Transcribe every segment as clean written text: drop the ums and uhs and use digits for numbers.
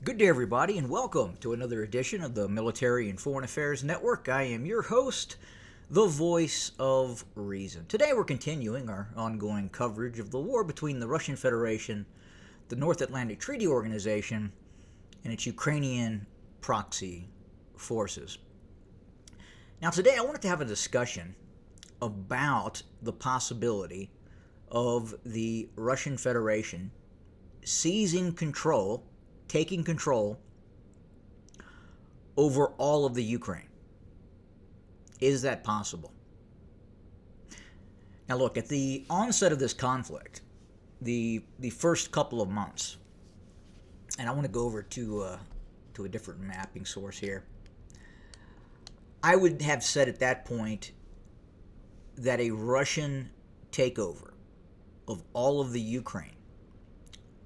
Good day, everybody, and welcome to another edition of the Military and Foreign Affairs Network. I am your host, the voice of reason. Today, we're continuing our ongoing coverage of the war between the Russian Federation, the North Atlantic Treaty Organization, and its Ukrainian proxy forces. Now, today, I wanted to have a discussion about the possibility of the Russian Federation taking control over all of the Ukraine. Is that possible? Now, look, at the onset of this conflict, the first couple of months, and I want to go over to a different mapping source here. I would have said at that point that a Russian takeover of all of the Ukraine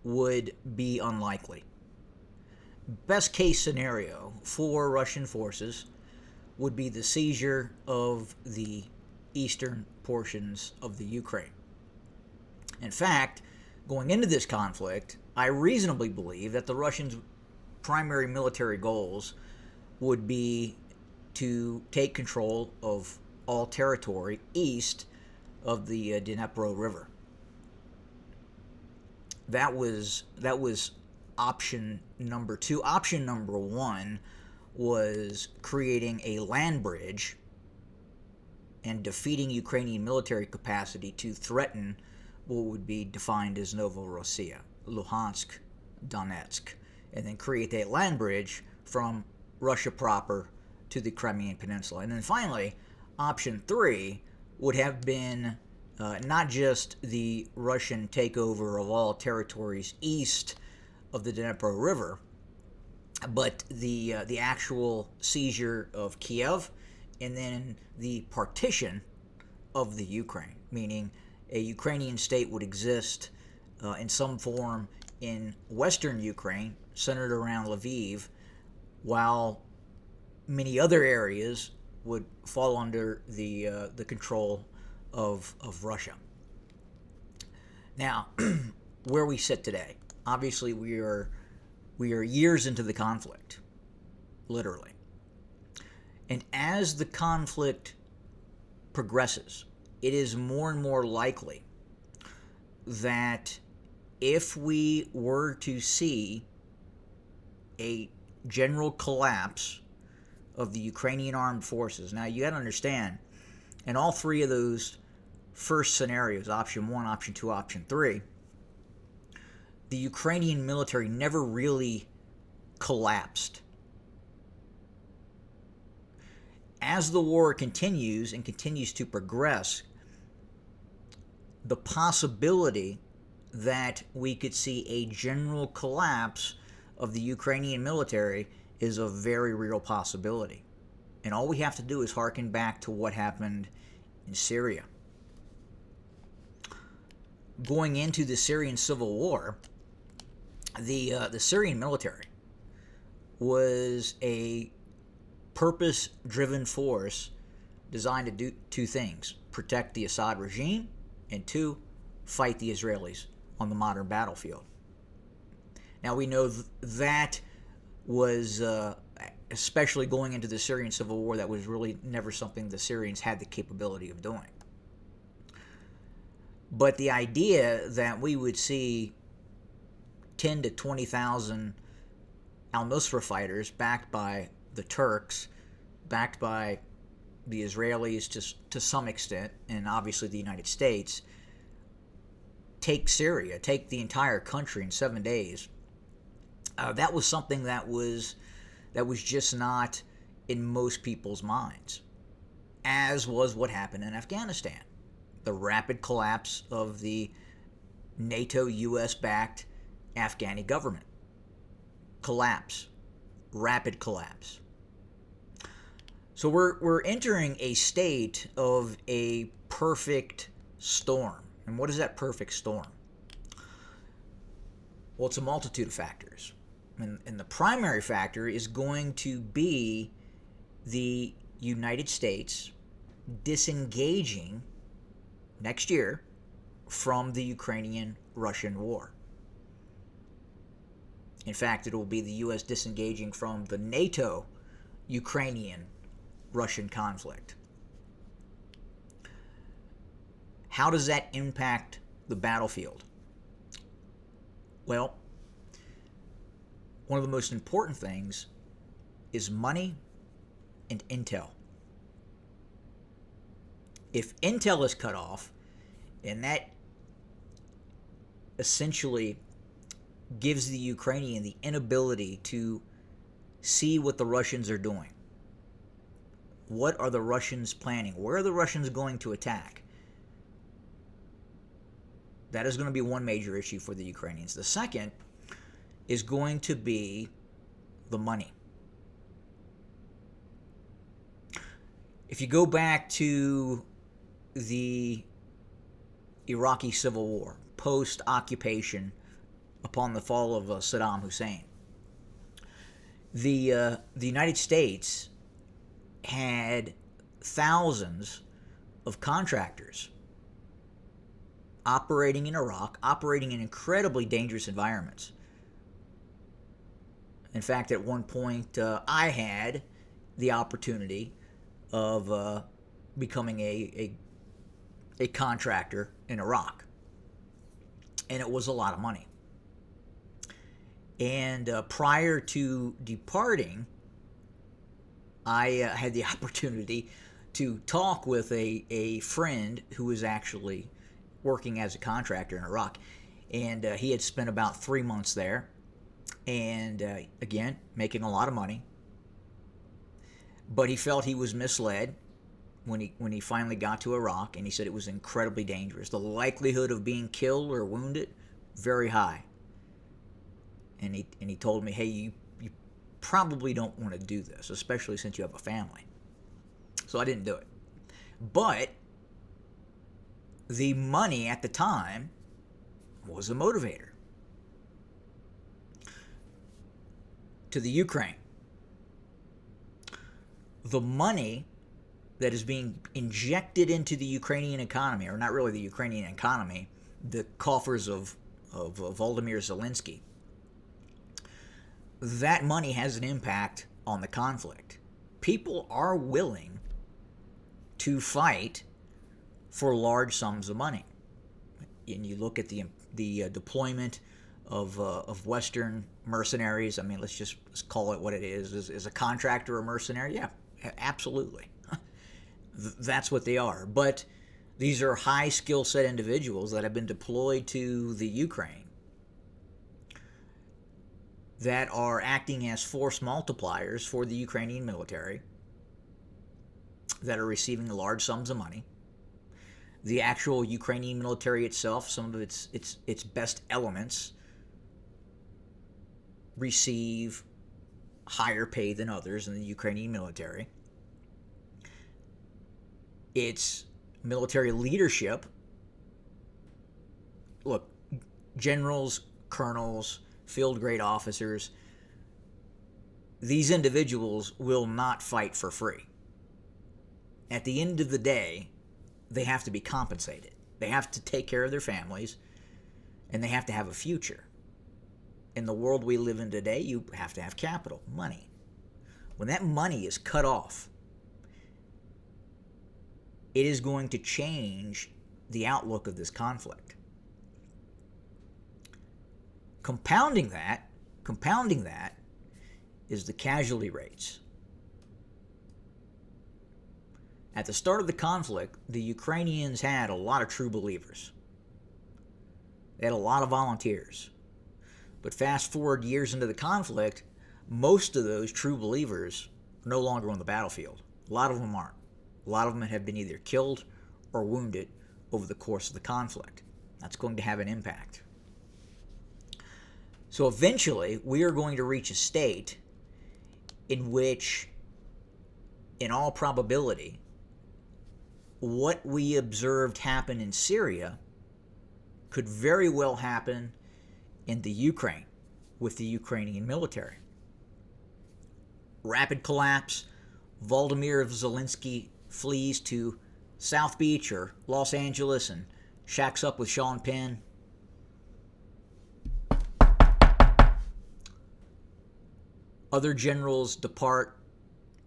would be unlikely. Best case scenario for Russian forces would be the seizure of the eastern portions of the Ukraine. In fact, going into this conflict, I reasonably believe that the Russians' primary military goals would be to take control of all territory east of the Dnipro River. That was option number two. Option number one was creating a land bridge and defeating Ukrainian military capacity to threaten what would be defined as Novorossiya, Luhansk, Donetsk, and then create that land bridge from Russia proper to the Crimean Peninsula. And then finally, option three would have been not just the Russian takeover of all territories east of the Dnipro River, but the actual seizure of Kiev, and then the partition of the Ukraine, meaning a Ukrainian state would exist in some form in western Ukraine, centered around Lviv, while many other areas would fall under the control of Russia. Now, where we sit today, obviously we are years into the conflict, literally. And as the conflict progresses, it is more and more likely that if we were to see a general collapse of the Ukrainian armed forces. Now, you got to understand, in all three of those first scenarios, option one, option two, option three, the Ukrainian military never really collapsed. As the war continues and continues to progress, the possibility that we could see a general collapse of the Ukrainian military is a very real possibility. And all we have to do is hearken back to what happened in Syria. Going into the Syrian civil war, the Syrian military was a purpose-driven force designed to do two things: protect the Assad regime, and two, fight the Israelis on the modern battlefield. Now, we know that was, especially going into the Syrian civil war, that was really never something the Syrians had the capability of doing. But the idea that we would see 10 to 20,000 al-Nusra fighters backed by the Turks, backed by the Israelis to some extent, and obviously the United States, take Syria, take the entire country in 7 days, that was something that was just not in most people's minds, as was what happened in Afghanistan. The rapid collapse of the NATO US-backed Afghani government. Collapse. Rapid collapse. So we're entering a state of a perfect storm. And what is that perfect storm? Well, it's a multitude of factors. And the primary factor is going to be the United States disengaging next year from the Ukrainian-Russian war. In fact, it will be the U.S. disengaging from the NATO Ukrainian-Russian conflict. How does that impact the battlefield? Well, one of the most important things is money and intel. If intel is cut off, and that essentially gives the Ukrainian the inability to see what the Russians are doing. What are the Russians planning? Where are the Russians going to attack? That is going to be one major issue for the Ukrainians. The second is going to be the money. If you go back to the Iraqi Civil War, post-occupation upon the fall of Saddam Hussein, the United States had thousands of contractors operating in Iraq, operating in incredibly dangerous environments. In fact, at one point, I had the opportunity of becoming a contractor in Iraq, and it was a lot of money. And prior to departing, I had the opportunity to talk with a friend who was actually working as a contractor in Iraq. And he had spent about 3 months there. And again, making a lot of money. But he felt he was misled when he finally got to Iraq. And he said it was incredibly dangerous. The likelihood of being killed or wounded, very high. And he told me, hey, you probably don't want to do this, especially since you have a family. So I didn't do it. But the money at the time was a motivator. To the Ukraine, the money that is being injected into the Ukrainian economy, or not really the Ukrainian economy, the coffers of Volodymyr Zelensky, that money has an impact on the conflict. People are willing to fight for large sums of money. And you look at the deployment of Western mercenaries. I mean, let's call it what it is. Is a contractor a mercenary? Yeah, absolutely. That's what they are. But these are high skill set individuals that have been deployed to the Ukraine that are acting as force multipliers for the Ukrainian military, that are receiving large sums of money. The actual Ukrainian military itself, some of its best elements, receive higher pay than others in the Ukrainian military. Its military leadership, look, generals, colonels, field grade officers, these individuals will not fight for free. At the end of the day, they have to be compensated. They have to take care of their families, and they have to have a future. In the world we live in today, you have to have capital, money. When that money is cut off, it is going to change the outlook of this conflict. Compounding that is the casualty rates. At the start of the conflict, the Ukrainians had a lot of true believers. They had a lot of volunteers. But fast forward years into the conflict, most of those true believers are no longer on the battlefield. A lot of them aren't. A lot of them have been either killed or wounded over the course of the conflict. That's going to have an impact. So eventually, we are going to reach a state in which, in all probability, what we observed happen in Syria could very well happen in the Ukraine with the Ukrainian military. Rapid collapse, Volodymyr Zelensky flees to South Beach or Los Angeles and shacks up with Sean Penn. Other generals depart.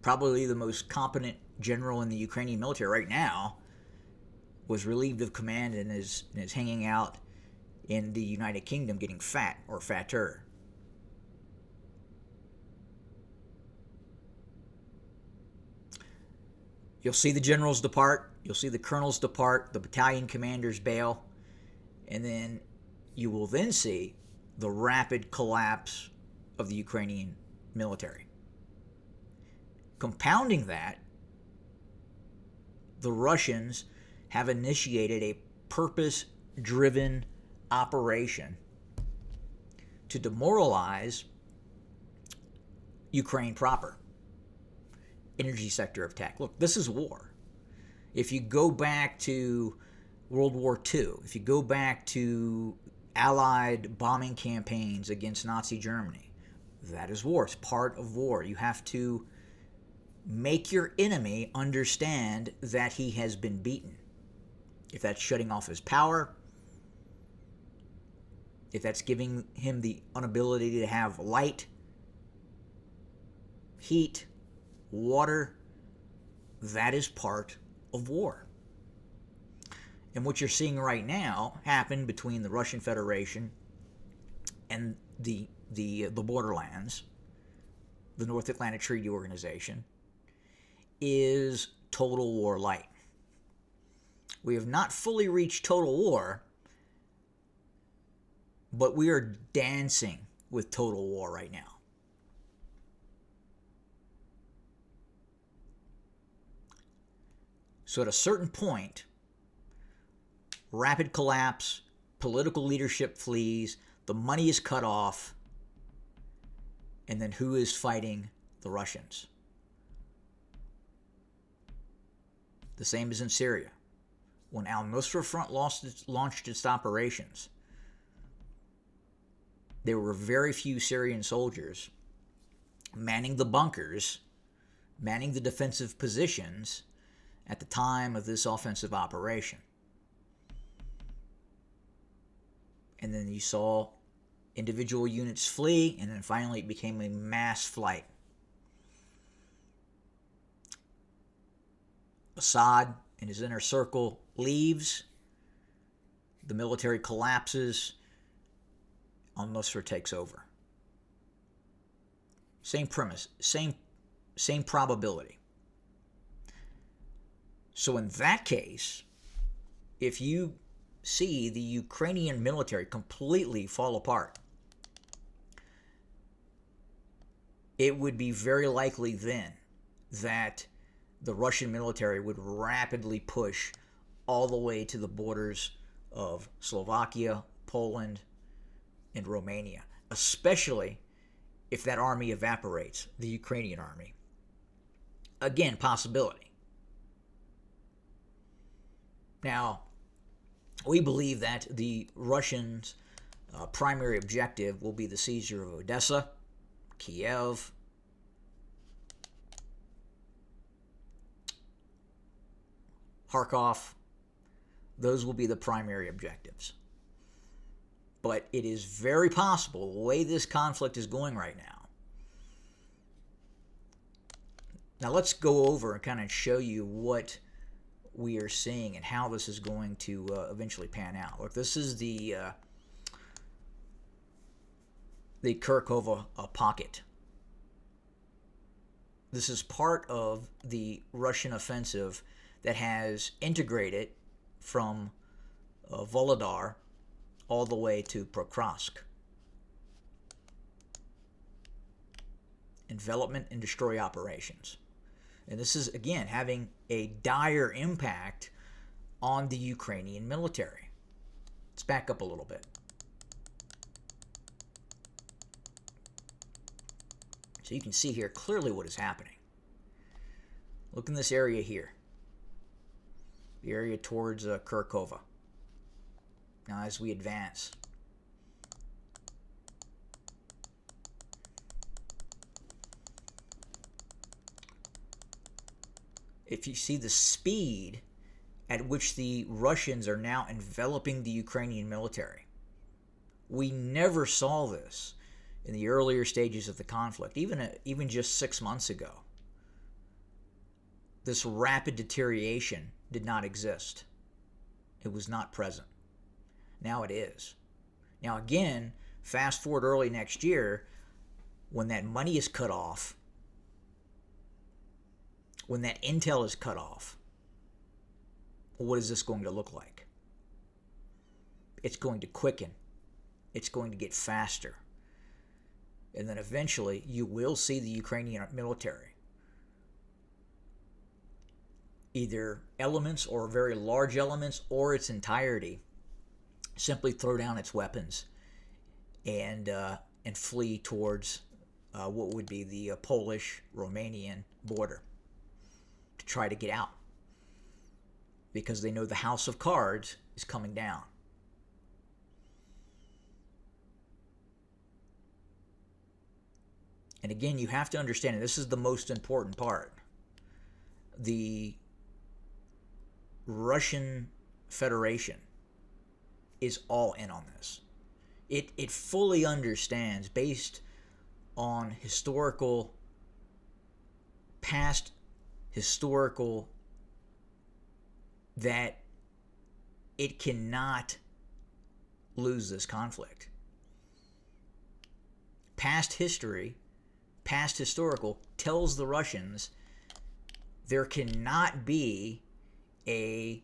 Probably the most competent general in the Ukrainian military right now was relieved of command and is hanging out in the United Kingdom getting fat or fatter. You'll see the generals depart. You'll see the colonels depart. The battalion commanders bail. And then you will then see the rapid collapse of the Ukrainian military. Compounding that, the Russians have initiated a purpose-driven operation to demoralize Ukraine proper. Energy sector attack. Look, this is war. If you go back to World War II, if you go back to Allied bombing campaigns against Nazi Germany, that is war. It's part of war. You have to make your enemy understand that he has been beaten. If that's shutting off his power, if that's giving him the inability to have light, heat, water, that is part of war. And what you're seeing right now happen between the Russian Federation and the borderlands, the North Atlantic Treaty Organization, is total war light. We have not fully reached total war, but we are dancing with total war right now. So at a certain point, rapid collapse, political leadership flees, the money is cut off, and then who is fighting the Russians? The same as in Syria. When al-Nusra Front launched its operations, there were very few Syrian soldiers manning the bunkers, manning the defensive positions at the time of this offensive operation. And then you saw individual units flee, and then finally it became a mass flight. Assad and his inner circle leaves, the military collapses, al-Nusra takes over. Same premise, same probability. So in that case, if you see the Ukrainian military completely fall apart, it would be very likely then that the Russian military would rapidly push all the way to the borders of Slovakia, Poland, and Romania, especially if that army evaporates, the Ukrainian army. Again, possibility. Now, we believe that the Russians' primary objective will be the seizure of Odessa, Kiev, Kharkov. Those will be the primary objectives. But it is very possible, the way this conflict is going right now. Now let's go over and kind of show you what we are seeing and how this is going to eventually pan out. Look, this is the Kharkov pocket. This is part of the Russian offensive that has integrated from Volodar all the way to Pokrovsk. Envelopment and destroy operations. And this is, again, having a dire impact on the Ukrainian military. Let's back up a little bit. So you can see here clearly what is happening. Look in this area here. The area towards Kharkov. Now as we advance, if you see the speed at which the Russians are now enveloping the Ukrainian military, we never saw this in the earlier stages of the conflict, even just 6 months ago, this rapid deterioration did not exist. It was not present. Now it is. Now again, fast forward early next year, when that money is cut off, when that intel is cut off, what is this going to look like? It's going to quicken. It's going to get faster. And then eventually you will see the Ukrainian military, either elements or very large elements or its entirety, simply throw down its weapons and flee towards what would be the Polish-Romanian border to try to get out, because they know the house of cards is coming down. And again, you have to understand, and this is the most important part, the Russian Federation is all in on this. It fully understands, based on past historical, that it cannot lose this conflict. Past historical tells the Russians there cannot be a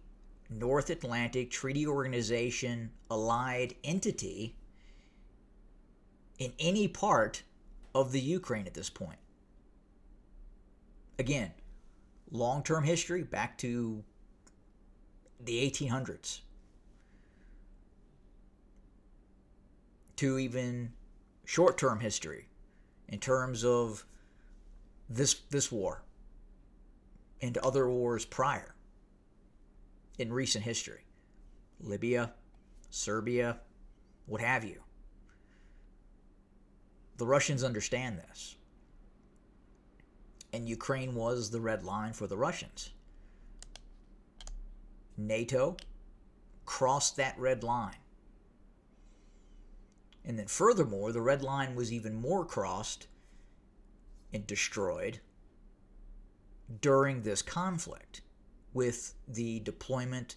North Atlantic Treaty Organization allied entity in any part of the Ukraine at this point. Again, long-term history back to the 1800s, to even short-term history in terms of this war and other wars prior in recent history. Libya, Serbia, what have you. The Russians understand this. And Ukraine was the red line for the Russians. NATO crossed that red line. And then furthermore, the red line was even more crossed and destroyed during this conflict with the deployment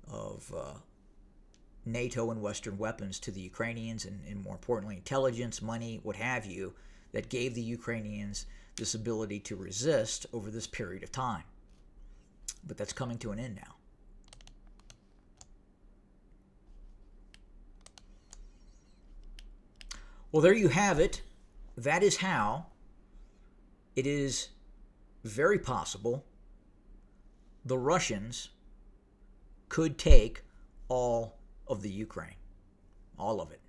of NATO and Western weapons to the Ukrainians, and more importantly, intelligence, money, what have you, that gave the Ukrainians this ability to resist over this period of time. But that's coming to an end now. Well, there you have it. That is how it is very possible the Russians could take all of the Ukraine. All of it.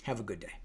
Have a good day.